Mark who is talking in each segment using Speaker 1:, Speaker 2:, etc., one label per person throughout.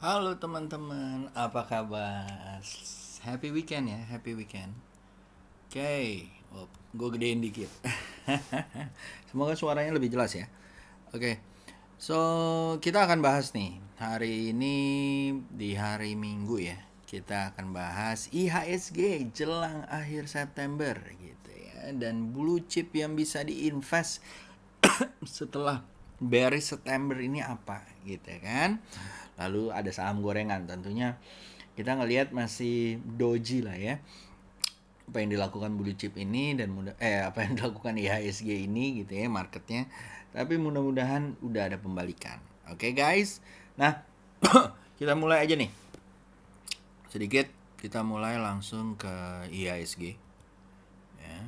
Speaker 1: Halo teman-teman, apa kabar? Happy weekend ya, happy weekend. Oke, gue gedein dikit. Semoga suaranya lebih jelas ya. Oke, so kita akan bahas nih hari ini di hari Minggu ya. Kita akan bahas IHSG jelang akhir September gitu ya, dan blue chip yang bisa diinvest setelah bearish September ini apa gitu kan. Lalu ada saham gorengan, tentunya kita ngelihat masih doji lah ya, apa yang dilakukan blue chip ini dan apa yang dilakukan IHSG ini gitu ya marketnya. Tapi mudah-mudahan udah ada pembalikan. Oke guys, nah kita mulai aja nih sedikit. Kita mulai langsung ke IHSG ya.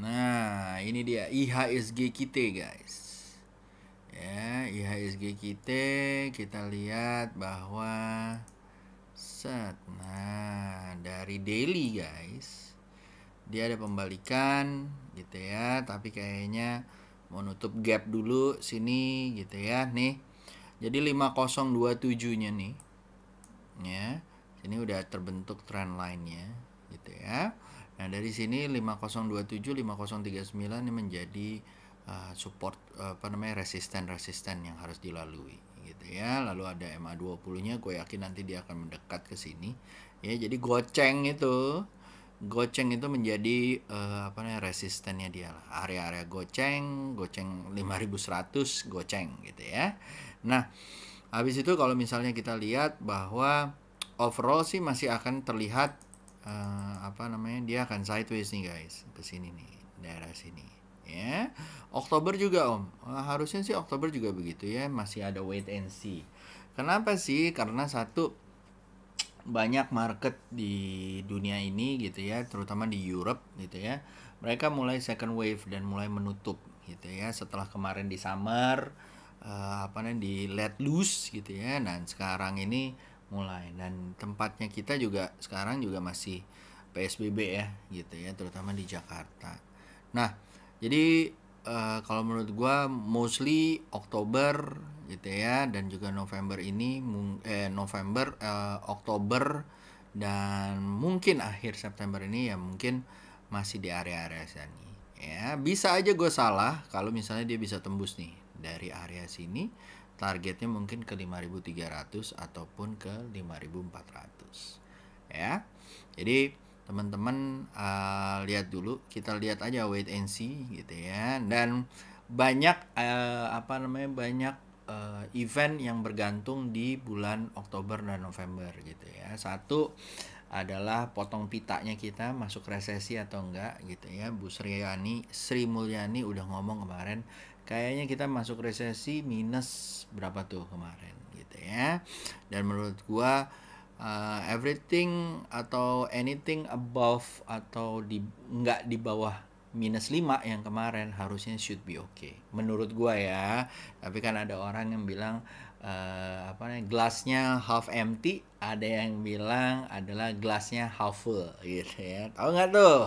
Speaker 1: Nah ini dia IHSG kita guys ya. IHSG kita lihat bahwa nah dari daily guys dia ada pembalikan gitu ya, tapi kayaknya mau nutup gap dulu sini gitu ya nih. Jadi 5027 nya nih ya, sini udah terbentuk trend line-nya gitu ya. Nah dari sini 5027 5039 ini menjadi support resisten yang harus dilalui gitu ya. Lalu ada MA20 nya, gue yakin nanti dia akan mendekat ke sini ya. Jadi goceng itu menjadi resistennya dia lah, area-area goceng 5100 goceng gitu ya. Nah habis itu kalau misalnya kita lihat bahwa overall sih masih akan terlihat dia akan sideways nih guys, ke sini nih, daerah sini ya. Oktober juga harusnya sih Oktober juga begitu ya, masih ada wait and see. Kenapa sih? Karena satu, banyak market di dunia ini gitu ya, terutama di Europe gitu ya, mereka mulai second wave dan mulai menutup gitu ya, setelah kemarin di summer di let loose gitu ya. Dan sekarang ini mulai, dan tempatnya kita juga sekarang juga masih PSBB ya gitu ya, terutama di Jakarta. Nah jadi kalau menurut gua mostly Oktober gitu ya, dan juga November ini Oktober dan mungkin akhir September ini ya, mungkin masih di area-area sini ya. Bisa aja gue salah kalau misalnya dia bisa tembus nih dari area sini, targetnya mungkin ke 5300 ataupun ke 5400 ya. Jadi teman-teman lihat dulu, kita lihat aja, wait and see gitu ya. Dan banyak banyak event yang bergantung di bulan Oktober dan November gitu ya. Satu adalah potong pitanya kita masuk resesi atau enggak gitu ya. Bu Sri Mulyani udah ngomong kemarin, kayaknya kita masuk resesi minus berapa tuh kemarin gitu ya. Dan menurut gua everything atau anything above atau nggak di bawah minus 5 yang kemarin harusnya should be okay menurut gua ya. Tapi kan ada orang yang bilang gelasnya half empty, ada yang bilang adalah gelasnya half full gitu ya. Tahu nggak tuh?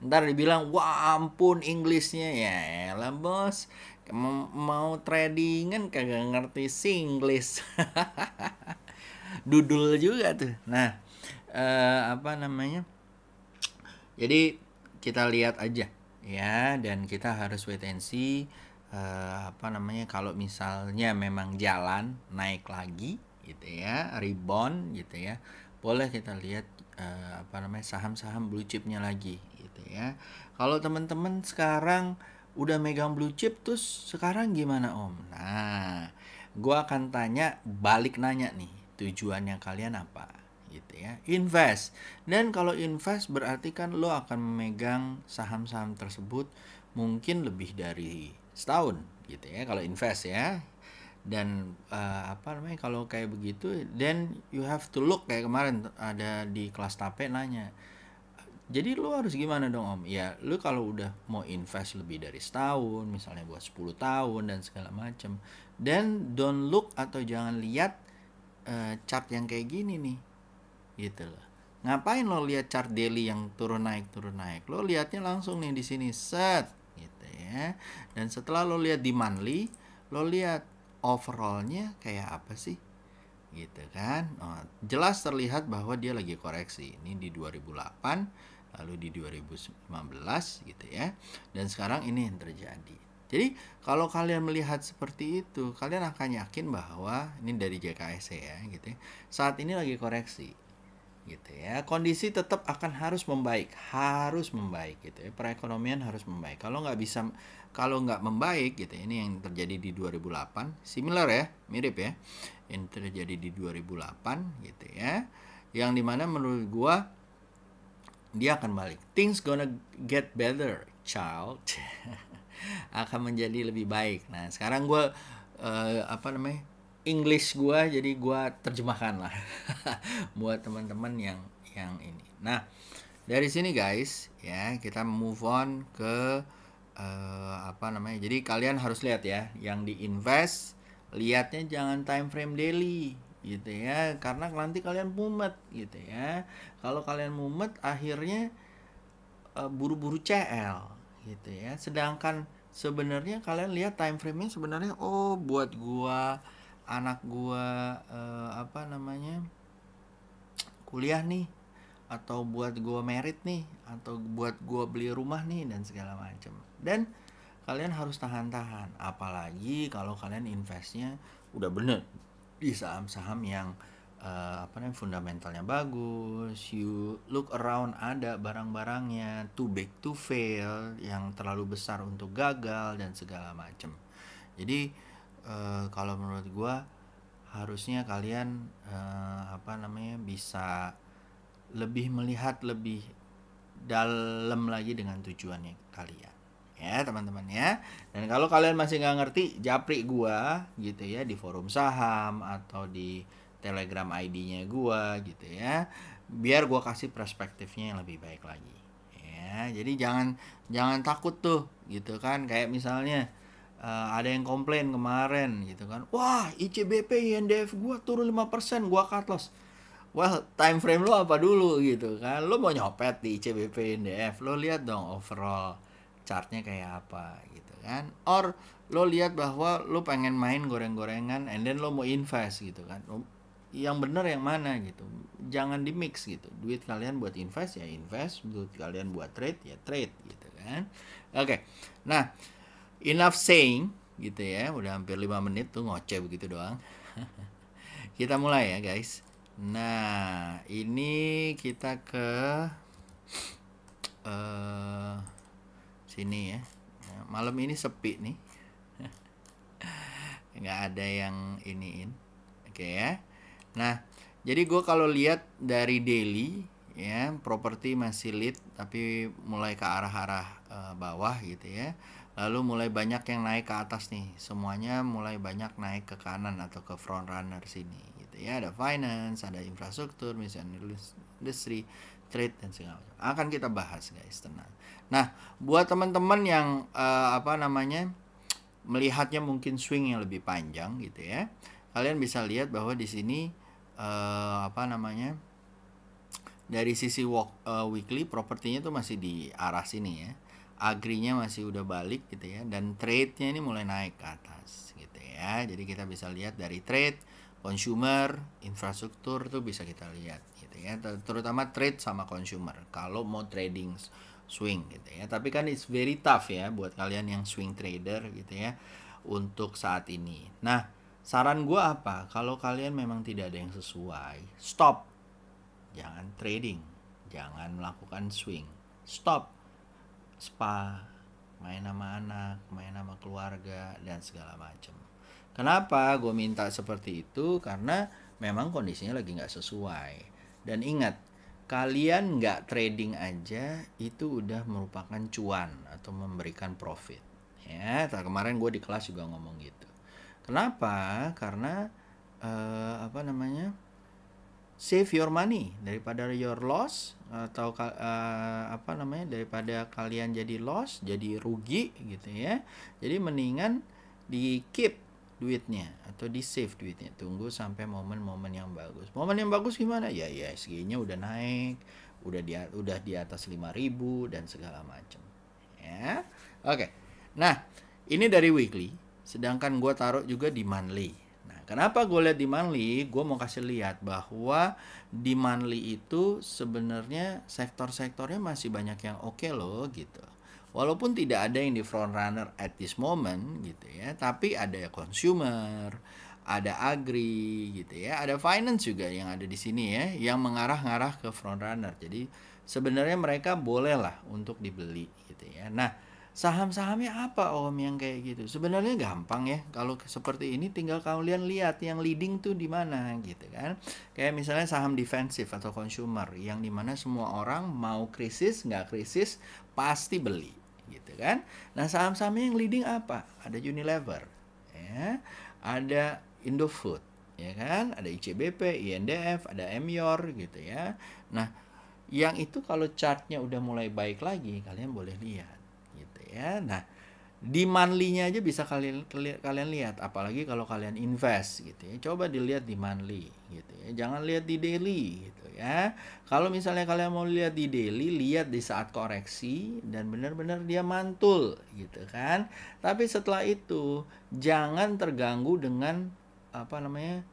Speaker 1: Ntar dibilang wah ampun Inggrisnya, ya elah bos, mau tradingan kagak ngerti Singlish. Dudul juga tuh. Nah jadi kita lihat aja ya, dan kita harus wait and see kalau misalnya memang jalan naik lagi gitu ya, rebound gitu ya, boleh kita lihat saham-saham blue chipnya lagi gitu ya. Kalau teman-teman sekarang udah megang blue chip, terus sekarang gimana Om? Nah gua akan balik nanya nih, tujuannya kalian apa gitu ya. Invest. Dan kalau invest berarti kan lo akan memegang saham-saham tersebut mungkin lebih dari setahun gitu ya kalau invest ya. Dan kalau kayak begitu, then you have to look, kayak kemarin ada di kelas tape nanya, jadi lu harus gimana dong Om? Ya lu kalau udah mau invest lebih dari setahun, misalnya buat 10 tahun dan segala macam, then don't look atau jangan lihat chart yang kayak gini nih gitu loh. Ngapain lo lihat chart daily yang turun naik, lo lihatnya langsung nih di sini set gitu ya. Dan setelah lo lihat di monthly, lo lihat overallnya kayak apa sih? Gitu kan. Jelas terlihat bahwa dia lagi koreksi. Ini di 2008, lalu di 2019 gitu ya. Dan sekarang ini yang terjadi. Jadi kalau kalian melihat seperti itu, kalian akan yakin bahwa ini dari JKS ya gitu ya. Saat ini lagi koreksi gitu ya. Kondisi tetap akan harus membaik gitu ya. Perekonomian harus membaik. Kalau nggak membaik gitu ya, ini yang terjadi di 2008, similar ya, mirip ya. Yang terjadi di 2008 gitu ya. Yang dimana menurut gua dia akan balik. Things gonna get better, child. Akan menjadi lebih baik. Nah, sekarang gua English gua jadi gua terjemahkan lah buat teman-teman yang ini. Nah, dari sini guys ya kita move on ke jadi kalian harus lihat ya, yang diinvest lihatnya jangan time frame daily gitu ya, karena nanti kalian mumet gitu ya. Kalau kalian mumet akhirnya buru-buru CL gitu ya. Sedangkan sebenarnya kalian lihat time frame-nya sebenarnya buat gua, anak gua kuliah nih, atau buat gua merit nih, atau buat gua beli rumah nih dan segala macam. Dan kalian harus tahan-tahan, apalagi kalau kalian investnya udah bener di saham-saham yang fundamentalnya bagus, you look around ada barang-barangnya too big to fail, yang terlalu besar untuk gagal dan segala macam. Jadi kalau menurut gua harusnya kalian bisa lebih melihat lebih dalam lagi dengan tujuannya kalian ya teman-teman ya. Dan kalau kalian masih nggak ngerti, japri gua gitu ya di forum saham atau di Telegram ID-nya gua gitu ya, biar gua kasih perspektifnya yang lebih baik lagi ya. Jadi jangan takut tuh gitu kan, kayak misalnya ada yang komplain kemarin gitu kan, wah ICBP INDF gua turun 5%, gua cut loss. Well, time frame lo apa dulu gitu kan? Lo mau nyopet di ICBP INDF, lo lihat dong overall chartnya kayak apa gitu kan? Or lo lihat bahwa lo pengen main goreng-gorengan and then lo mau invest gitu kan? Yang bener yang mana gitu? Jangan di mix gitu. Duit kalian buat invest ya invest, duit kalian buat trade ya trade gitu kan? Oke. Nah, enough saying gitu ya. Udah hampir 5 menit tuh ngoceh begitu doang. Kita mulai ya guys. Nah, ini kita ke sini ya. Malam ini sepi nih. Nggak ada yang iniin. Oke ya. Nah, jadi gue kalau lihat dari daily ya, properti masih lead tapi mulai ke arah-arah bawah gitu ya. Lalu mulai banyak yang naik ke atas nih. Semuanya mulai banyak naik ke kanan atau ke front runner sini gitu ya. Ada finance, ada infrastruktur, misalnya industri, trade dan segala macam. Akan kita bahas guys, tenang. Nah, buat teman-teman yang melihatnya mungkin swing yang lebih panjang gitu ya. Kalian bisa lihat bahwa di sini dari sisi weekly propertinya tuh masih di arah sini ya. Agrinya masih udah balik gitu ya, dan trade-nya ini mulai naik ke atas gitu ya. Jadi kita bisa lihat dari trade, consumer, infrastruktur tuh bisa kita lihat gitu ya. Terutama trade sama consumer kalau mau trading swing gitu ya. Tapi kan it's very tough ya buat kalian yang swing trader gitu ya untuk saat ini. Nah, saran gue apa? Kalau kalian memang tidak ada yang sesuai, stop. Jangan trading, jangan melakukan swing. Stop. Spa, main sama anak, main sama keluarga dan segala macam. Kenapa gue minta seperti itu? Karena memang kondisinya lagi nggak sesuai. Dan ingat, kalian nggak trading aja itu udah merupakan cuan atau memberikan profit. Ya, kemarin gue di kelas juga ngomong gitu. Kenapa? Karena save your money daripada your loss, atau daripada kalian jadi loss, jadi rugi gitu ya. Jadi mendingan di keep duitnya atau di save duitnya, tunggu sampai momen-momen yang bagus. Momen yang bagus gimana? Ya ISG-nya udah naik, udah di atas 5.000 dan segala macam. Ya. Oke. Nah, ini dari weekly. sedangkan gue taruh juga di monthly. Nah, kenapa gue lihat di monthly? Gue mau kasih lihat bahwa di monthly itu sebenarnya sektor-sektornya masih banyak yang oke loh gitu. Walaupun tidak ada yang di front runner at this moment gitu ya, tapi ada consumer, ada agri gitu ya, ada finance juga yang ada di sini ya, yang mengarah-ngarah ke front runner. Jadi sebenarnya mereka bolehlah untuk dibeli gitu ya. Nah, saham-sahamnya apa Om yang kayak gitu? Sebenarnya gampang ya. Kalau seperti ini tinggal kalian lihat yang leading tuh di mana gitu kan. Kayak misalnya saham defensif atau consumer yang dimana semua orang mau krisis nggak krisis pasti beli gitu kan. Nah, saham-sahamnya yang leading apa? Ada Unilever ya, ada Indofood ya kan, ada ICBP, INDF, ada Emyor gitu ya. Nah, yang itu kalau chartnya udah mulai baik lagi, kalian boleh lihat gitu ya. Nah, di monthly-nya aja bisa kalian lihat, apalagi kalau kalian invest gitu ya. Coba dilihat di monthly gitu ya. Jangan lihat di daily gitu ya. Kalau misalnya kalian mau lihat di daily, lihat di saat koreksi dan benar-benar dia mantul gitu kan. Tapi setelah itu jangan terganggu dengan apa namanya?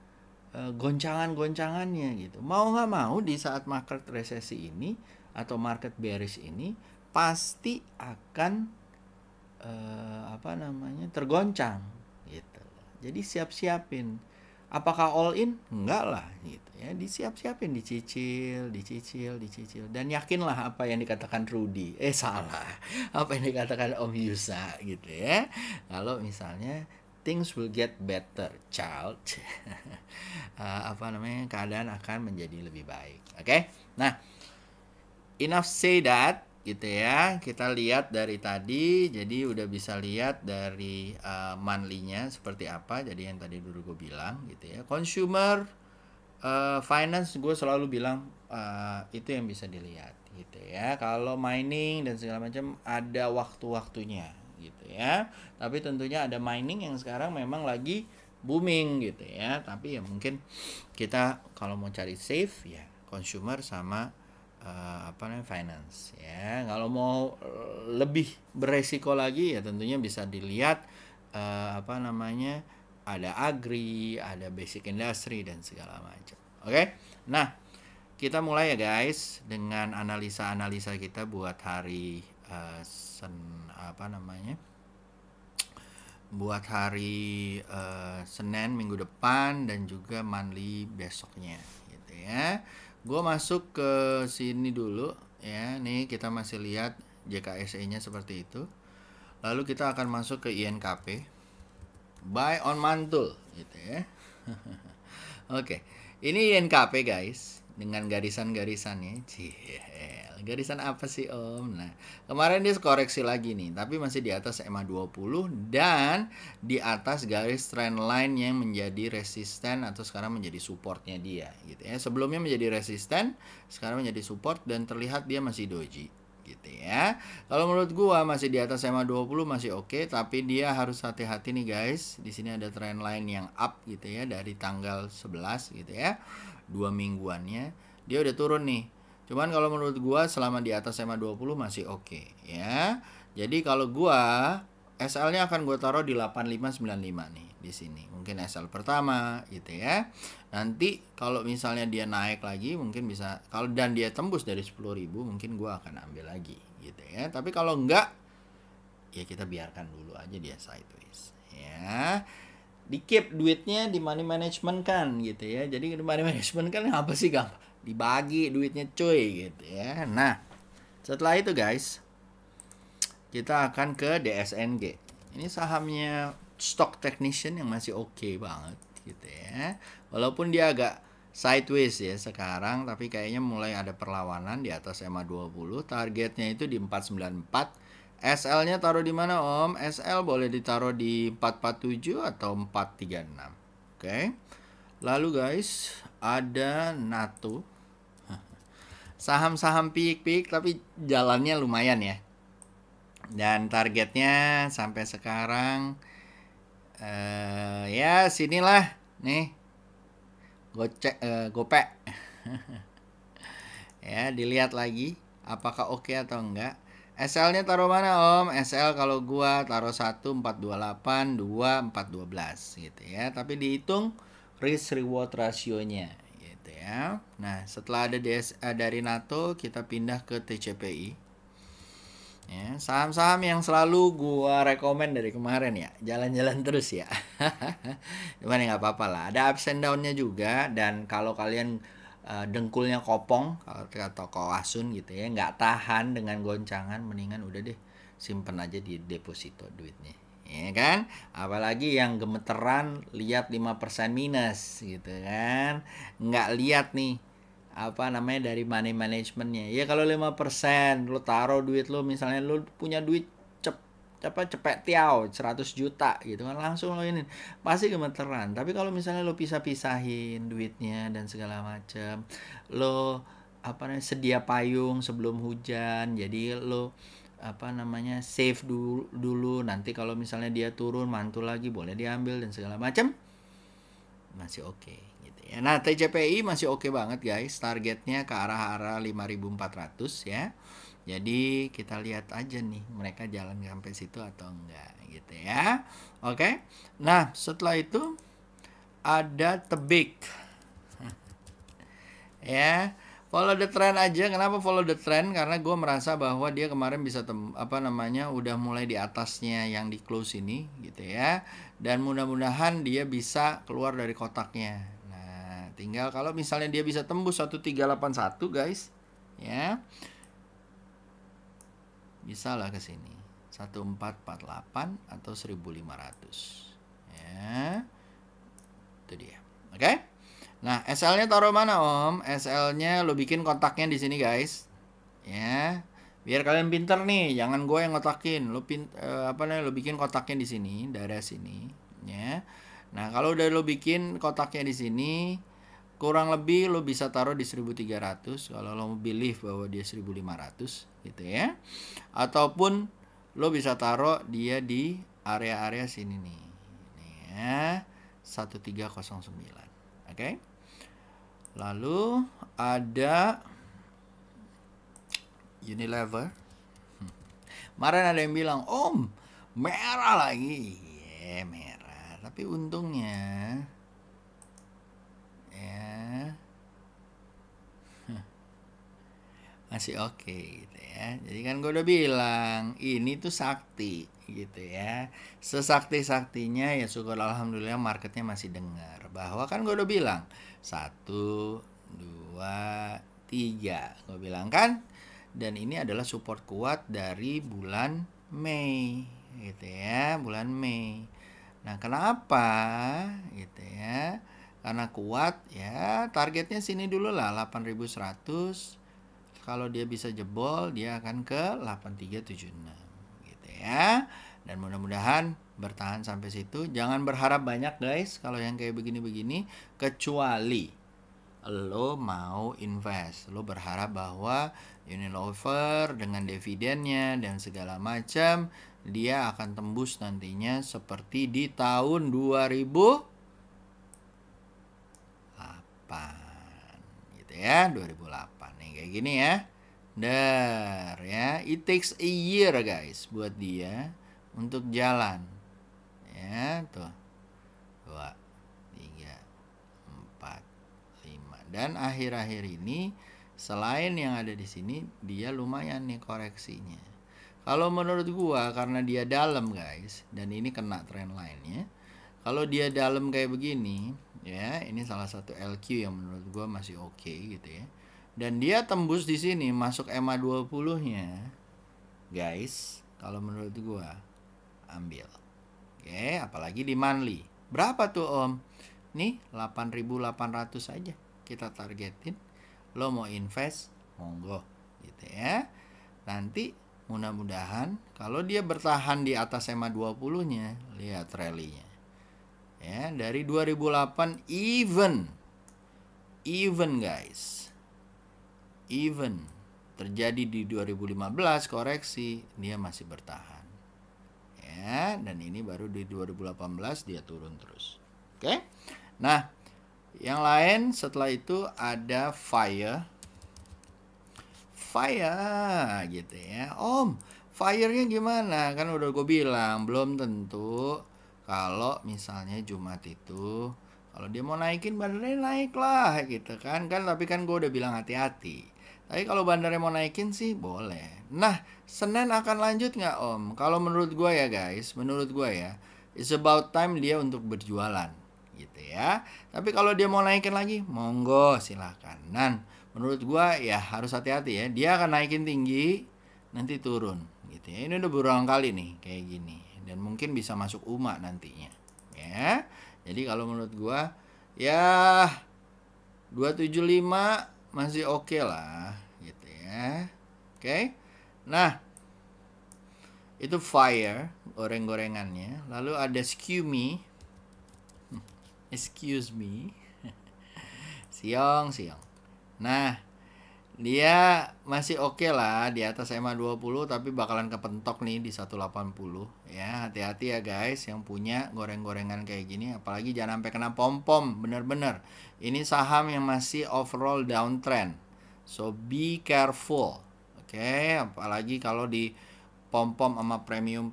Speaker 1: Goncangan-goncangannya gitu. Mau nggak mau di saat market resesi ini atau market bearish ini pasti akan apa namanya tergoncang gitu. Jadi siap-siapin. Apakah all in? Enggak lah gitu ya. Disiap-siapin, dicicil, dicicil, dicicil dan yakinlah apa yang dikatakan Rudy. Salah. Apa yang dikatakan Om Yusa gitu ya. Kalau misalnya things will get better, child. Apa namanya? Keadaan akan menjadi lebih baik. Oke? Nah, enough say that gitu ya. Kita lihat dari tadi, jadi udah bisa lihat dari monthly-nya seperti apa. Jadi yang tadi dulu gue bilang gitu ya. Consumer finance gue selalu bilang itu yang bisa dilihat gitu ya. Kalau mining dan segala macam ada waktu-waktunya gitu ya. Tapi tentunya ada mining yang sekarang memang lagi booming gitu ya. Tapi ya mungkin kita kalau mau cari safe ya consumer sama apa namanya finance ya. Kalau mau lebih beresiko lagi ya tentunya bisa dilihat apa namanya ada agri, ada basic industry dan segala macam. Oke. Nah, kita mulai ya guys dengan analisa-analisa kita buat hari apa namanya? Buat hari Senin minggu depan dan juga monthly besoknya gitu ya. Gue masuk ke sini dulu ya. Nih kita masih lihat JKSE-nya seperti itu. Lalu kita akan masuk ke INKP. Buy on mantul gitu ya. Oke. Ini INKP guys dengan garisan-garisannya. Garisan apa sih Om? Nah, kemarin dia koreksi lagi nih, tapi masih di atas EMA 20 dan di atas garis trend line yang menjadi resisten atau sekarang menjadi supportnya dia gitu ya. Sebelumnya menjadi resisten, sekarang menjadi support dan terlihat dia masih doji gitu ya. Kalau menurut gua masih di atas EMA 20 masih oke, tapi dia harus hati-hati nih guys. Di sini ada trend line yang up gitu ya dari tanggal 11 gitu ya. 2 mingguannya dia udah turun nih. Cuman kalau menurut gua selama di atas EMA 20 masih oke ya. Jadi kalau gua SL-nya akan gua taruh di 8595 nih di sini. Mungkin SL pertama gitu ya. Nanti kalau misalnya dia naik lagi mungkin bisa kalau dan dia tembus dari 10.000 mungkin gua akan ambil lagi gitu ya. Tapi kalau enggak ya kita biarkan dulu aja dia sideways ya. Di keep duitnya di money management kan gitu ya. Jadi di money management kan apa sih gampang dibagi duitnya cuy gitu ya. Nah, setelah itu guys, kita akan ke DSNG. Ini sahamnya stock technician yang masih oke banget gitu ya. Walaupun dia agak sideways ya sekarang, tapi kayaknya mulai ada perlawanan di atas EMA 20. Targetnya itu di 494. SL-nya taruh di mana Om? SL boleh ditaruh di 447 atau 436. Oke. Lalu guys, ada NATO. Saham-saham pik-pik tapi jalannya lumayan ya. Dan targetnya sampai sekarang ya sinilah nih. Gopek. Ya, dilihat lagi apakah oke atau enggak. SL-nya taruh mana Om? SL kalau gua taruh 1,428, 2,412 gitu ya. Tapi dihitung risk reward rasionya gitu ya. Nah, setelah ada dari NATO, kita pindah ke TCPI. Ya, saham-saham yang selalu gua rekomen dari kemarin ya, jalan-jalan terus ya. Cuman ya nggak apa-apa lah, ada ups and down-nya juga. Dan kalau kalian dengkulnya kopong, kalau kata toko Asun gitu ya, nggak tahan dengan goncangan, mendingan udah deh simpen aja di deposito duitnya, ya kan. Apalagi yang gemeteran lihat 5% minus gitu kan, nggak lihat nih apa namanya dari money managementnya. Ya kalau 5% lo taruh duit lo, misalnya lo punya duit cepet tiaw 100 juta gitu kan, langsung lo ini pasti gemeteran. Tapi kalau misalnya lo pisah-pisahin duitnya dan segala macam, lo apa namanya sedia payung sebelum hujan, jadi lo apa namanya save dulu nanti kalau misalnya dia turun mantul lagi boleh diambil dan segala macam, masih oke gitu ya. Nah, TCPI masih oke banget guys. Targetnya ke arah-arah 5.400 ya. Jadi kita lihat aja nih mereka jalan sampai situ atau enggak gitu ya. Oke. Nah, setelah itu ada Tebik. Ya, follow the trend aja. Kenapa follow the trend? Karena gue merasa bahwa dia kemarin bisa apa namanya udah mulai di atasnya yang di close ini gitu ya. Dan mudah-mudahan dia bisa keluar dari kotaknya. Nah, tinggal kalau misalnya dia bisa tembus 1381 guys, ya bisa lah ke sini 1448 atau 1500 ya. Itu dia. Oke. Nah, SL-nya taruh mana Om? SL-nya lo bikin kotaknya di sini guys. Ya. Biar kalian pinter nih, jangan gue yang ngotakin. Lo lo bikin kotaknya di sini, daerah sini, ya. Nah, kalau udah lo bikin kotaknya di sini, kurang lebih lo bisa taruh di 1300 kalau lo believe bahwa dia 1500 gitu ya. Ataupun lo bisa taruh dia di area-area sini nih. Nih ya, 1309. Oke. Lalu ada Unilever. Kemarin ada yang bilang, Om, merah lagi. Ya, merah. Tapi untungnya ya masih oke gitu ya. Jadi kan gue udah bilang, ini tuh sakti gitu ya. Sesakti-saktinya ya syukur alhamdulillah marketnya masih dengar. Bahwa kan gue udah bilang 1, 2, 3. Gue bilang kan. Dan ini adalah support kuat dari bulan Mei gitu ya, bulan Mei. Nah, kenapa gitu ya? Karena kuat ya, targetnya sini dulu lah 8.100. Kalau dia bisa jebol, dia akan ke 8376 gitu ya. Dan mudah-mudahan bertahan sampai situ. Jangan berharap banyak guys kalau yang kayak begini-begini, kecuali lo mau invest, lo berharap bahwa Unilever dengan dividennya dan segala macam dia akan tembus nantinya seperti di tahun 2008 gitu ya, 2008 nih kayak gini ya. Dar ya, it takes a year guys buat dia untuk jalan ya. Tuh 2, 3, 4, 5. Dan akhir-akhir ini selain yang ada di sini dia lumayan nih koreksinya. Kalau menurut gua karena dia dalam guys, dan ini kena trend line-nya. Kalau dia dalam kayak begini ya, ini salah satu LQ yang menurut gua masih oke gitu ya. Dan dia tembus di sini masuk EMA 20-nya. Guys, kalau menurut gua ambil. Oke, apalagi di monthly. Berapa tuh Om? Nih 8.800 aja kita targetin. Lo mau invest, monggo gitu ya. Nanti mudah-mudahan kalau dia bertahan di atas EMA 20-nya, lihat rally-nya. Ya, dari 2008 even guys. Even terjadi di 2015 koreksi, dia masih bertahan. Ya, dan ini baru di 2018 dia turun terus. Oke. Nah, yang lain setelah itu ada Fire gitu ya. Om, Fire-nya gimana? Kan udah gue bilang, belum tentu kalau misalnya Jumat itu kalau dia mau naikin bandarnya naik lah gitu kan. Tapi kan gue udah bilang hati-hati. Tapi kalau bandarnya mau naikin sih boleh. Nah, Senin akan lanjut nggak Om? Kalau menurut gue ya guys, menurut gue ya, it's about time dia untuk berjualan gitu ya. Tapi kalau dia mau naikin lagi, monggo silahkan. Dan menurut gue ya harus hati-hati ya. Dia akan naikin tinggi, nanti turun gitu ya. Ini udah berulang kali nih kayak gini dan mungkin bisa masuk UMA nantinya ya. Jadi kalau menurut gua ya 275 masih oke lah gitu ya. Oke. Nah, itu fire goreng-gorengannya. Lalu ada skew me. Excuse me. Siong. Nah, dia masih oke lah di atas EMA 20 tapi bakalan kepentok nih di 180 ya. Hati-hati ya guys yang punya goreng-gorengan kayak gini, apalagi jangan sampai kena pom-pom. Bener-bener ini saham yang masih overall downtrend, so be careful. Oke, apalagi kalau di pom-pom sama premium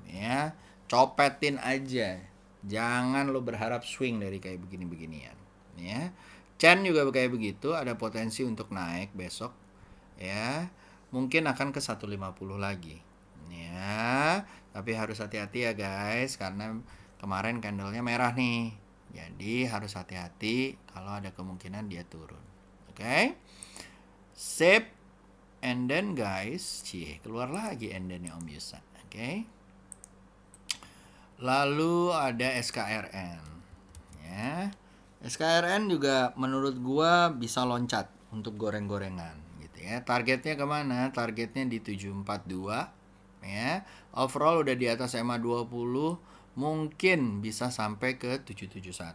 Speaker 1: ya. Copetin aja, jangan lo berharap swing dari kayak begini-beginian ya. Chen juga kayak begitu, ada potensi untuk naik besok ya. Mungkin akan ke 150 lagi. Ya, tapi harus hati-hati ya guys karena kemarin candlenya merah nih. Jadi harus hati-hati kalau ada kemungkinan dia turun. Oke. Sip. And then guys, keluar lagi and then Om Yusa. Oke. Lalu ada SKRN. Ya. SKRN juga menurut gua bisa loncat untuk goreng-gorengan gitu ya. Targetnya kemana? Targetnya di 742 ya. Overall udah di atas EMA 20, mungkin bisa sampai ke 771.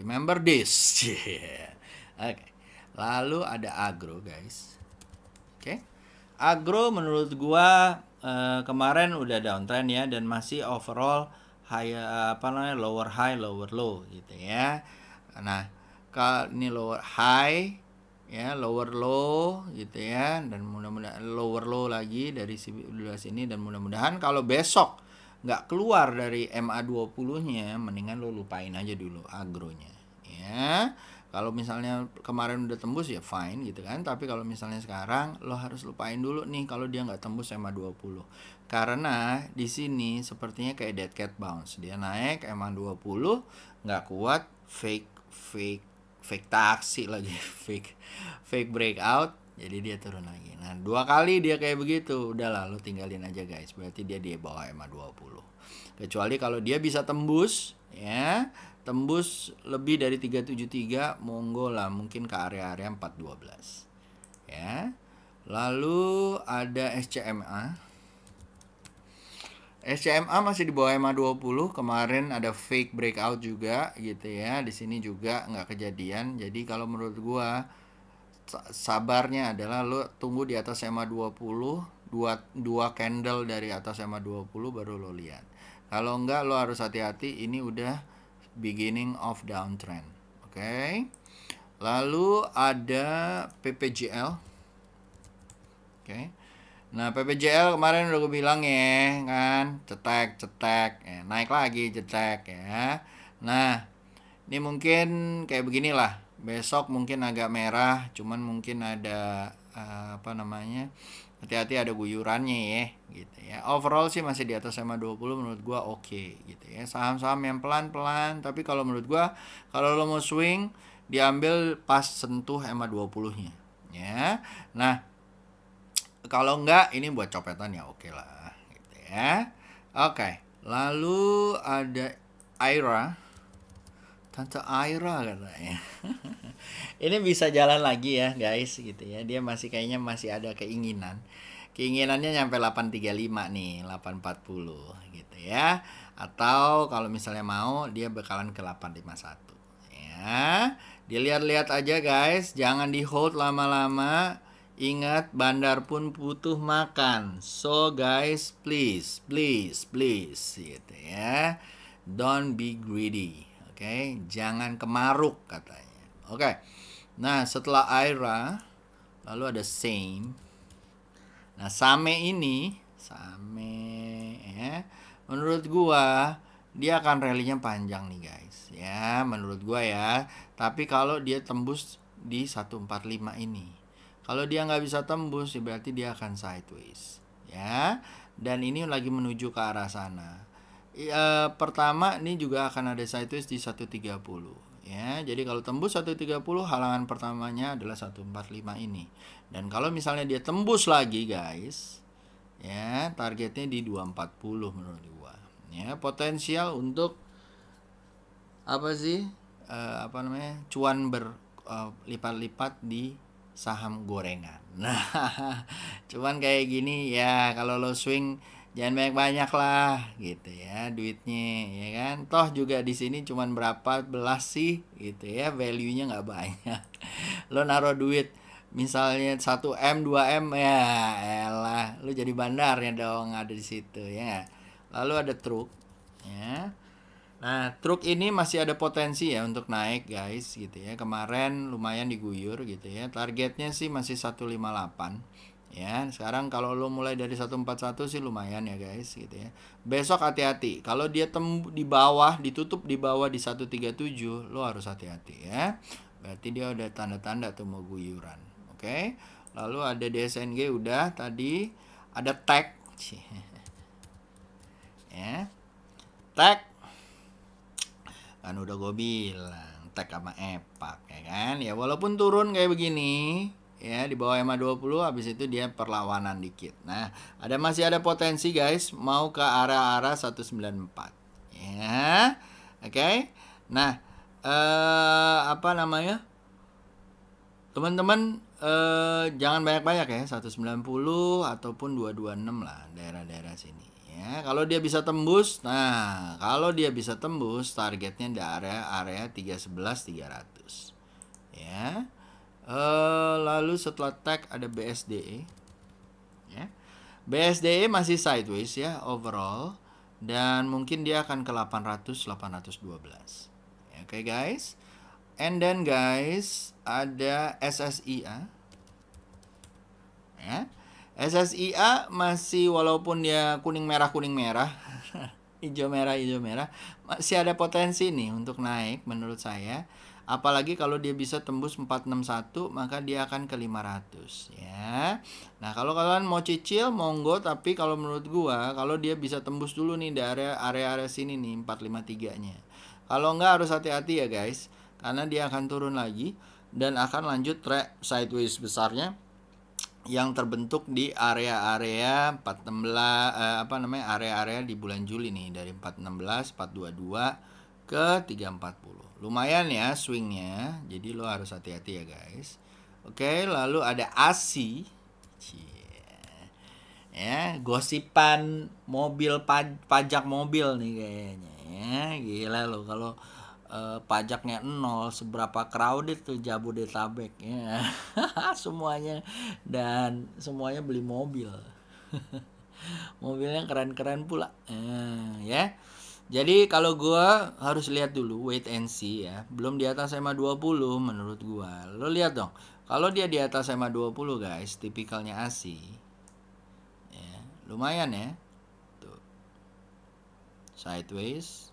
Speaker 1: Remember this. Yeah. Oke. Lalu ada agro guys. Oke. Agro menurut gua kemarin udah downtrend ya dan masih overall high lower high lower low gitu ya. Nah, ini lower high ya, lower low gitu ya, dan mudah-mudahan lower low lagi dari sini dan mudah-mudahan kalau besok nggak keluar dari MA 20-nya, mendingan lo lupain aja dulu agronya ya. Kalau misalnya kemarin udah tembus ya fine gitu kan, tapi kalau misalnya sekarang lo harus lupain dulu nih kalau dia nggak tembus MA 20. Karena di sini sepertinya kayak dead cat bounce. Dia naik MA 20 nggak kuat, fake taksi lagi, fake breakout, jadi dia turun lagi. Nah, 2 kali dia kayak begitu, udahlah lo tinggalin aja guys, berarti dia di bawah EMA 20. Kecuali kalau dia bisa tembus ya, tembus lebih dari 373, monggo lah mungkin ke area-area 412 ya. Lalu ada SCMA. SCMA masih di bawah EMA 20. Kemarin ada fake breakout juga gitu ya. Di sini juga nggak kejadian. Jadi kalau menurut gua sabarnya adalah lo tunggu di atas EMA 20, dua candle dari atas EMA 20 baru lo lihat. Kalau enggak lo harus hati-hati, ini udah beginning of downtrend. Oke. Lalu ada PPJL. Oke. Nah, PPJL kemarin udah gue bilang ya kan, cetek ya, naik lagi cetek ya. Nah, ini mungkin kayak beginilah. Besok mungkin agak merah, cuman mungkin ada hati-hati ada guyurannya ya gitu ya. Overall sih masih di atas EMA 20 menurut gua oke gitu ya. Saham-saham yang pelan-pelan, tapi kalau menurut gua kalau lo mau swing diambil pas sentuh EMA 20-nya ya. Nah, kalau enggak ini buat copetan ya oke lah gitu ya. Oke. Lalu ada Aira. Tante Aira katanya. Ini bisa jalan lagi ya guys gitu ya. Dia masih kayaknya masih ada keinginan. Keinginannya nyampe 835 nih, 840 gitu ya. Atau kalau misalnya mau dia bakalan ke 851 ya. Dilihat-lihat aja guys, jangan di hold lama-lama. Ingat, bandar pun butuh makan. So guys, please gitu ya. Don't be greedy. Oke, jangan kemaruk katanya. Oke. Nah, setelah Aira lalu ada Same. Nah, Same Same ya. Menurut gua dia akan rally-nya panjang nih guys ya, menurut gua ya. Tapi kalau dia tembus di 145 ini, kalau dia nggak bisa tembus ya berarti dia akan sideways ya. Dan ini lagi menuju ke arah sana. Pertama ini juga akan ada sideways di 130 ya. Jadi kalau tembus 130, halangan pertamanya adalah 145 ini. Dan kalau misalnya dia tembus lagi guys ya, targetnya di 240 menurut gua ya. Potensial untuk apa sih, apa namanya, cuan berlipat-lipat di saham gorengan. Nah, cuman kayak gini ya, kalau lo swing jangan banyak-banyak lah gitu ya duitnya ya kan. Toh juga di sini cuman berapa belas sih gitu ya, value-nya nggak banyak. Lo naruh duit misalnya 1M 2M ya elah, lu jadi bandarnya dong ada di situ ya. Lalu ada truk ya. Nah, truk ini masih ada potensi ya untuk naik guys gitu ya. Kemarin lumayan diguyur gitu ya. Targetnya sih masih 158 ya. Sekarang kalau lo mulai dari 141 sih lumayan ya guys gitu ya. Besok hati-hati. Kalau dia di bawah, ditutup di bawah di 137, lo harus hati-hati ya. Berarti dia udah tanda-tanda tuh mau guyuran. Oke. Lalu ada DSNG udah tadi, ada tag. Ya. Tag kan udah gue bilang tag sama epak ya kan ya, walaupun turun kayak begini ya di bawah EMA 20, habis itu dia perlawanan dikit. Nah, masih ada potensi guys mau ke arah-arah 194 ya. Oke. Nah, apa namanya, teman-teman, jangan banyak-banyak ya, 190 ataupun 226 lah daerah-daerah sini ya. Kalau dia bisa tembus, nah kalau dia bisa tembus targetnya di area 311 300 ya. Lalu setelah tag ada BSDE ya. BSDE masih sideways ya overall, dan mungkin dia akan ke 800 812 ya. Oke guys. And then guys ada SSIA ya. SSIA masih, walaupun dia kuning merah hijau merah masih ada potensi nih untuk naik menurut saya. Apalagi kalau dia bisa tembus 461, maka dia akan ke 500 ya. Nah, kalau kalian mau cicil monggo, tapi kalau menurut gua kalau dia bisa tembus dulu nih di area sini nih 453-nya. Kalau enggak harus hati-hati ya guys, karena dia akan turun lagi dan akan lanjut track sideways besarnya yang terbentuk di area-area 416, area-area di bulan Juli nih, dari 416 422 ke 340. Lumayan ya swingnya, jadi lo harus hati-hati ya guys. Oke, lalu ada ASI ya, gosipan mobil, pajak mobil nih kayaknya ya. Gila lo kalau pajaknya 0, seberapa crowded tuh Jabodetabek ya. semuanya semuanya beli mobil. Mobilnya keren-keren pula ya. Jadi kalau gua harus lihat dulu, wait and see ya. Belum di atas EMA 20 menurut gua. Lo lihat dong, kalau dia di atas EMA 20 guys, tipikalnya ASI ya, lumayan ya tuh, sideways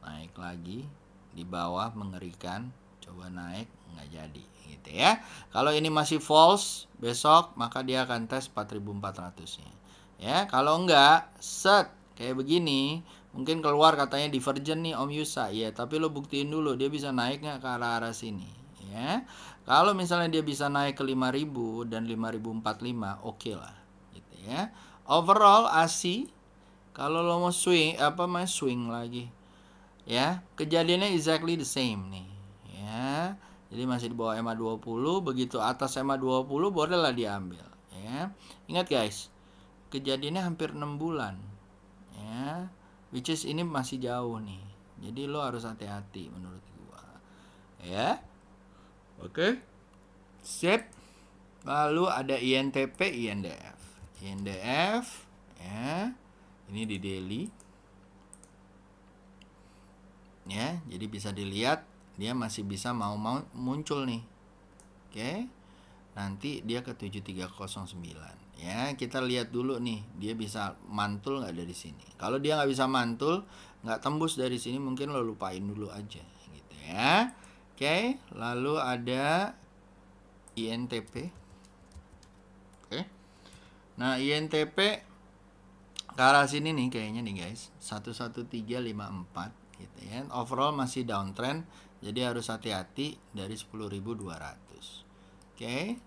Speaker 1: naik lagi di bawah, mengerikan, coba naik nggak jadi gitu ya. Kalau ini masih false besok, maka dia akan tes 4400-nya ya. Kalau enggak set kayak begini, mungkin keluar katanya divergent nih Om Yusa ya, tapi lo buktiin dulu dia bisa naik nggak ke arah-arah sini ya. Kalau misalnya dia bisa naik ke 5000 dan 5045, oke lah gitu ya. Overall ASI kalau lo mau swing lagi ya, kejadiannya exactly the same nih ya. Jadi masih di bawah EMA 20, begitu atas EMA 20 bolehlah diambil ya. Ingat guys, kejadiannya hampir 6 bulan ya, which is ini masih jauh nih, jadi lo harus hati-hati menurut gua ya. Oke. Sip. Lalu ada INTP, INDF ya, ini di daily ya, jadi bisa dilihat dia masih bisa mau muncul nih. Oke. Nanti dia ke 7309 Ya, kita lihat dulu nih, dia bisa mantul nggak dari sini. Kalau dia nggak bisa mantul, nggak tembus dari sini, mungkin lo lupain dulu aja, gitu ya. Oke, lalu ada INTP. Oke, nah INTP ke arah sini nih kayaknya nih guys, 11354 gitu ya. Overall masih downtrend, jadi harus hati-hati dari 10.200. Oke.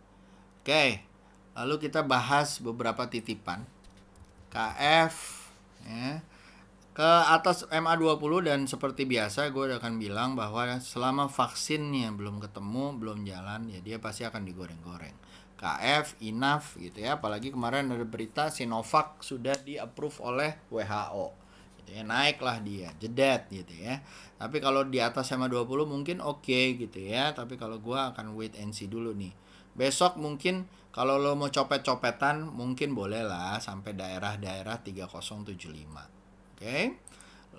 Speaker 1: Oke. Lalu kita bahas beberapa titipan. KF ya. Ke atas MA20, dan seperti biasa gue akan bilang bahwa selama vaksinnya belum ketemu, belum jalan, ya dia pasti akan digoreng-goreng. KF, INAF gitu ya. Apalagi kemarin ada berita Sinovac sudah di-approve oleh WHO. Gitu ya, naiklah dia, jedet gitu ya. Tapi kalau di atas MA20 mungkin oke gitu ya. Tapi kalau gue akan wait and see dulu nih. Besok mungkin kalau lo mau copet-copetan mungkin boleh lah sampai daerah-daerah 3075. Oke.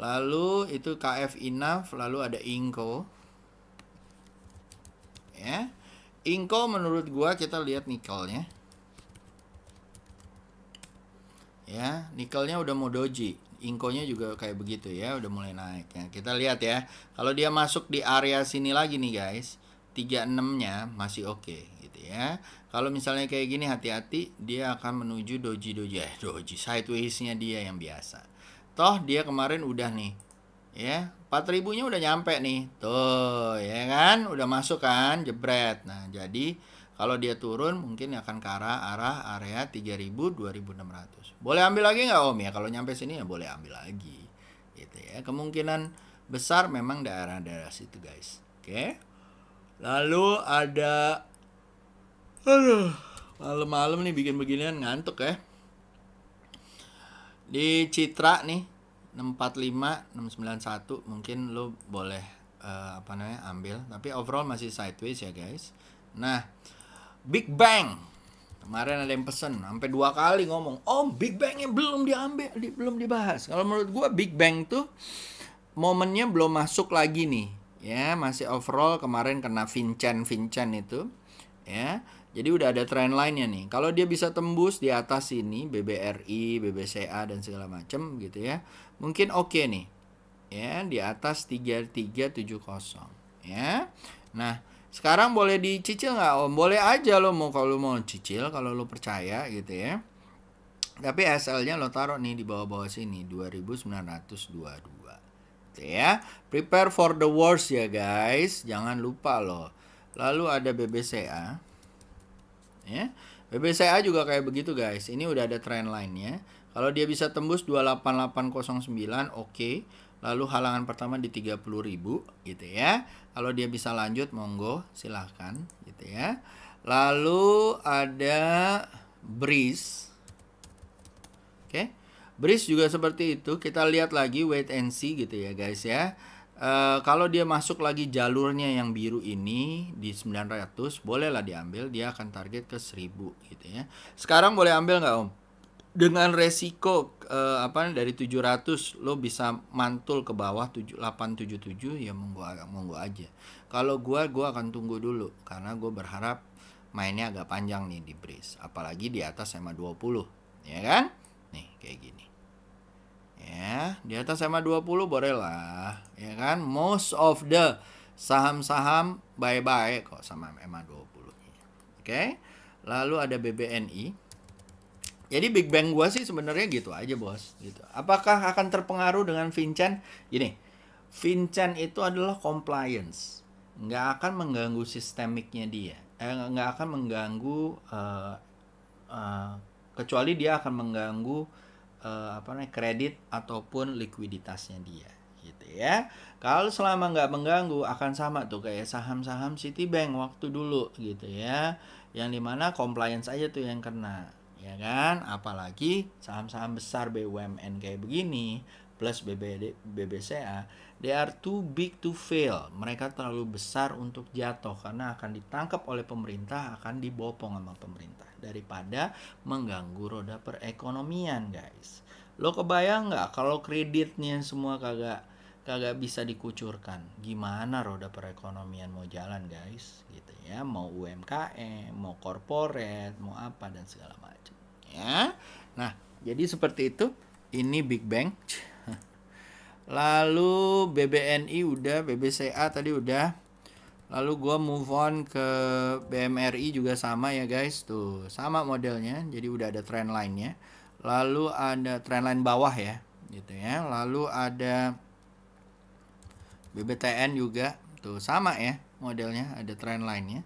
Speaker 1: Lalu itu KF INAF, lalu ada INCO. Ya. INCO menurut gua kita lihat nikelnya. Ya, nikelnya udah mau doji. INCO-nya juga kayak begitu ya, udah mulai naik ya. Kita lihat ya. Kalau dia masuk di area sini lagi nih guys, 36-nya masih oke gitu ya. Kalau misalnya kayak gini hati-hati, dia akan menuju doji sideways-nya dia yang biasa. Toh dia kemarin udah nih ya, 4.000-nya udah nyampe nih. Tuh, ya kan? Udah masuk kan, jebret. Nah, jadi kalau dia turun mungkin akan ke arah area 3.000 2.600. Boleh ambil lagi nggak Om ya? Kalau nyampe sini ya boleh ambil lagi. Gitu ya. Kemungkinan besar memang daerah-daerah situ, guys. Oke. Lalu ada aduh, malam-malam nih bikin beginian ngantuk ya. Di Citra nih 645 691 mungkin lo boleh ambil, tapi overall masih sideways ya guys. Nah, Big Bang kemarin ada yang pesen sampai 2 kali ngomong, "Oh, Big Bang yang belum diambil, belum dibahas." Kalau menurut gua Big Bang tuh momennya belum masuk lagi nih. Ya, masih overall kemarin kena Vincent itu. Ya. Jadi udah ada trend line-nya nih. Kalau dia bisa tembus di atas ini BBRI, BBCA dan segala macam gitu ya. Mungkin oke nih. Ya, di atas 3370 ya. Nah, sekarang boleh dicicil nggak Om? Boleh aja lo mau, kalau mau cicil, kalau lo percaya gitu ya. Tapi SL-nya lo taruh nih di bawah-bawah sini 2922. Gitu ya. Prepare for the worst ya guys. Jangan lupa loh. Lalu ada BBCA. Ya. BBCA juga kayak begitu guys. Ini udah ada trend line-nya. Kalau dia bisa tembus 28809 oke. Lalu halangan pertama di 30.000 gitu ya. Kalau dia bisa lanjut monggo silahkan gitu ya. Lalu ada Breeze. Oke. Breeze juga seperti itu. Kita lihat lagi, wait and see gitu ya guys ya. Kalau dia masuk lagi jalurnya yang biru ini di 900, bolehlah diambil, dia akan target ke 1000 gitu ya. Sekarang boleh ambil nggak Om? Dengan resiko dari 700 lo bisa mantul ke bawah 877 ya monggo aja. Kalau gua akan tunggu dulu karena gue berharap mainnya agak panjang nih di Breeze, apalagi di atas MA20 ya kan? Nih kayak gini. Ya, di atas MA20 boleh lah, ya kan? Most of the saham-saham bye-bye kok sama MA20. Oke. Lalu ada BBNI. Jadi Big Bang gua sih sebenarnya gitu aja, Bos, gitu. Apakah akan terpengaruh dengan Vincent? Gini, Vincent itu adalah compliance. Nggak akan mengganggu sistemiknya dia. Nggak akan mengganggu kecuali dia akan mengganggu kredit ataupun likuiditasnya dia gitu ya. Kalau selama nggak mengganggu akan sama tuh kayak saham-saham Citibank waktu dulu gitu ya, yang dimana compliance aja tuh yang kena ya kan. Apalagi saham-saham besar BUMN kayak begini plus BBCA, they are too big to fail. Mereka terlalu besar untuk jatuh karena akan ditangkap oleh pemerintah, akan dibopong sama pemerintah daripada mengganggu roda perekonomian guys. Lo kebayang nggak kalau kreditnya semua kagak bisa dikucurkan, gimana roda perekonomian mau jalan guys gitu ya. Mau UMKM, mau corporate, mau apa dan segala macam ya. Nah, jadi seperti itu. Ini Big Bang. Lalu BBNI udah, BBCA tadi udah. Lalu gua move on ke BMRI juga sama ya guys. Tuh, sama modelnya. Jadi udah ada trend line-nya. Lalu ada trend line bawah ya, gitu ya. Lalu ada BBTN juga. Tuh, sama ya modelnya, ada trend line-nya.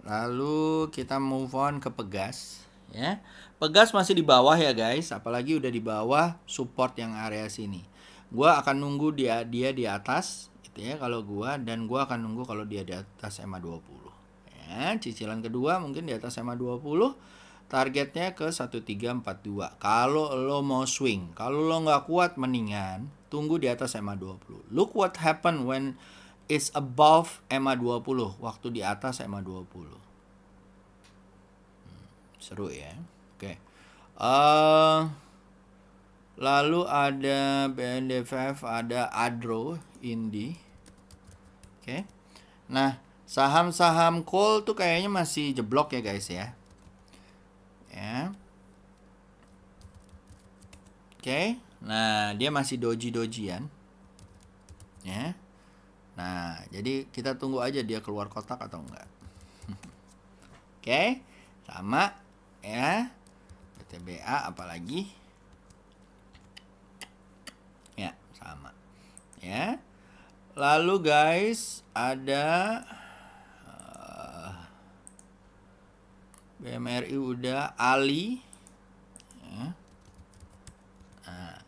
Speaker 1: Lalu kita move on ke Pegas ya. Pegas masih di bawah ya guys, apalagi udah di bawah support yang area sini. Gua akan nunggu dia di atas gitu ya kalau gua, dan gua akan nunggu kalau dia di atas EMA 20. Ya, cicilan kedua mungkin di atas EMA 20. Targetnya ke 1342. Kalau lo mau swing, kalau lo nggak kuat mendingan tunggu di atas EMA 20. Look what happen when it's above EMA 20, waktu di atas EMA 20. Seru ya. Oke. Lalu ada BNDFF, ada Adro, Indi. Oke. Nah, saham-saham coal tuh kayaknya masih jeblok ya guys ya. Ya. Oke. Nah, dia masih doji-dojian. Ya. Nah, jadi kita tunggu aja dia keluar kotak atau enggak. Oke. Sama ya. PTBA apalagi? Ya, sama. Ya. Lalu guys, ada BMRI udah, Ali. Ya. Nah,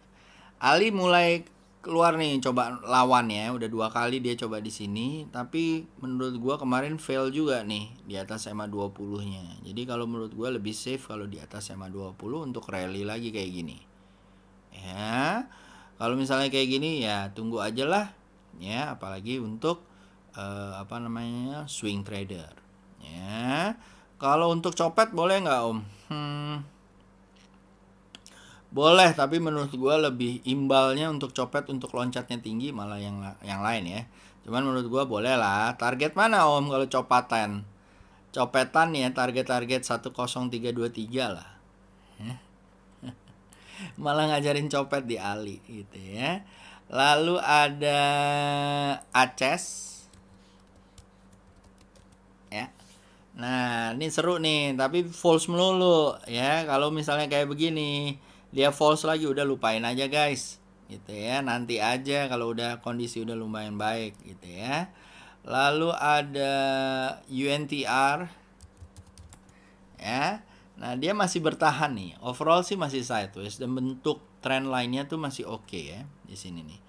Speaker 1: Ali mulai keluar nih, coba lawan ya. Udah 2 kali dia coba di sini, tapi menurut gua kemarin fail juga nih di atas EMA 20-nya. Jadi kalau menurut gua lebih safe kalau di atas EMA 20 untuk rally lagi kayak gini. Ya. Kalau misalnya kayak gini ya tunggu aja lah ya, apalagi untuk swing trader. Ya. Kalau untuk copet boleh nggak Om? Boleh, tapi menurut gue lebih imbalnya untuk copet untuk loncatnya tinggi malah yang lain ya. Cuman menurut gue boleh lah. Target mana Om kalau copetan? Copetan ya target-target 10323 lah. Malah ngajarin copet di Ali gitu ya. Lalu ada Aces. Ya. Nah, ini seru nih, tapi false melulu ya. Kalau misalnya kayak begini, dia false lagi, udah lupain aja guys. Gitu ya. Nanti aja kalau udah kondisi udah lumayan baik gitu ya. Lalu ada UNTR. Ya. Nah, dia masih bertahan nih. Overall sih masih sideways dan bentuk trend line-nya tuh masih oke ya di sini nih.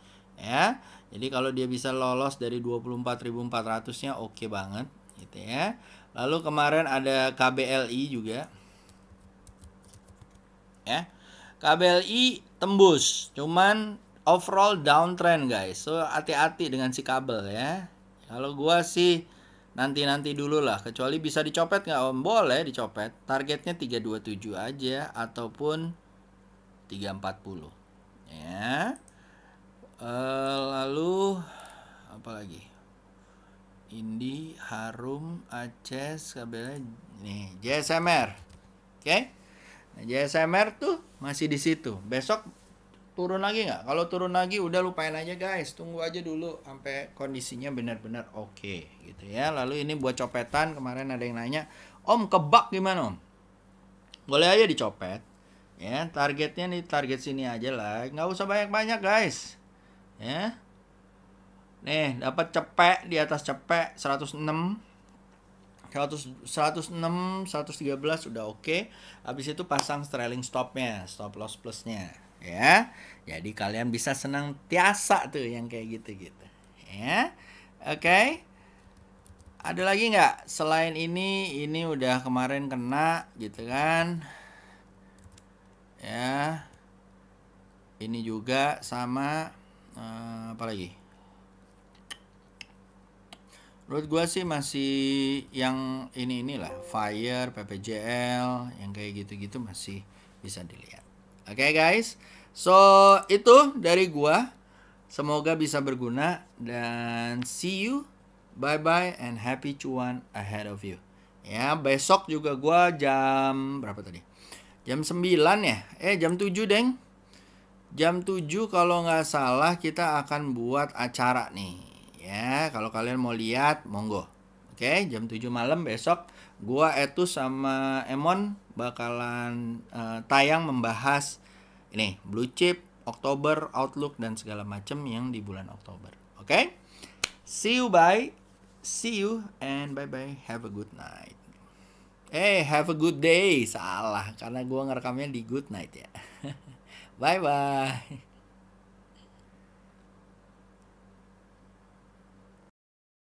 Speaker 1: Ya. Jadi kalau dia bisa lolos dari 24.400-nya oke banget gitu ya. Lalu kemarin ada KBLI juga. Ya. KBLI tembus, cuman overall downtrend guys. So hati-hati dengan si kabel ya. Kalau gua sih nanti dulu lah, kecuali bisa dicopet nggak Om? Boleh dicopet. Targetnya 327 aja ataupun 340. Ya. Lalu apa lagi? Indi, Harum, Aces, KBLI, nih JSMR. Oke. Nah, JSMR tuh masih di situ. Besok turun lagi nggak? Kalau turun lagi udah lupain aja guys. Tunggu aja dulu sampai kondisinya benar-benar oke gitu ya. Lalu ini buat copetan, kemarin ada yang nanya, Om kebak gimana Om? Boleh aja dicopet. Ya, targetnya nih target sini aja lah. Nggak usah banyak-banyak guys. Ya. Nih, dapat cepek di atas cepek 106. 106, 113 udah oke. Habis itu pasang trailing stopnya, stop loss plusnya ya. Jadi kalian bisa senang tiasa tuh yang kayak gitu-gitu ya. Oke. Ada lagi nggak selain ini? Ini udah kemarin kena gitu kan ya. Ini juga sama apa lagi? Menurut gue sih masih yang inilah Fire, PPJL, yang kayak gitu-gitu masih bisa dilihat. Oke guys, so itu dari gua. Semoga bisa berguna dan see you, bye bye and happy cuan ahead of you. Ya, besok juga gua jam berapa tadi? Jam 9 ya? Jam 7 Deng. Jam 7 kalau nggak salah kita akan buat acara nih. Ya, kalau kalian mau lihat, monggo. Oke, jam 7 malam besok gua Etus sama Emon bakalan tayang membahas ini blue chip, Oktober, outlook dan segala macam yang di bulan Oktober. Oke? See you, bye. See you and bye-bye. Have a good night. Have a good day. Salah, karena gua ngerekamnya di good night ya. Bye-bye.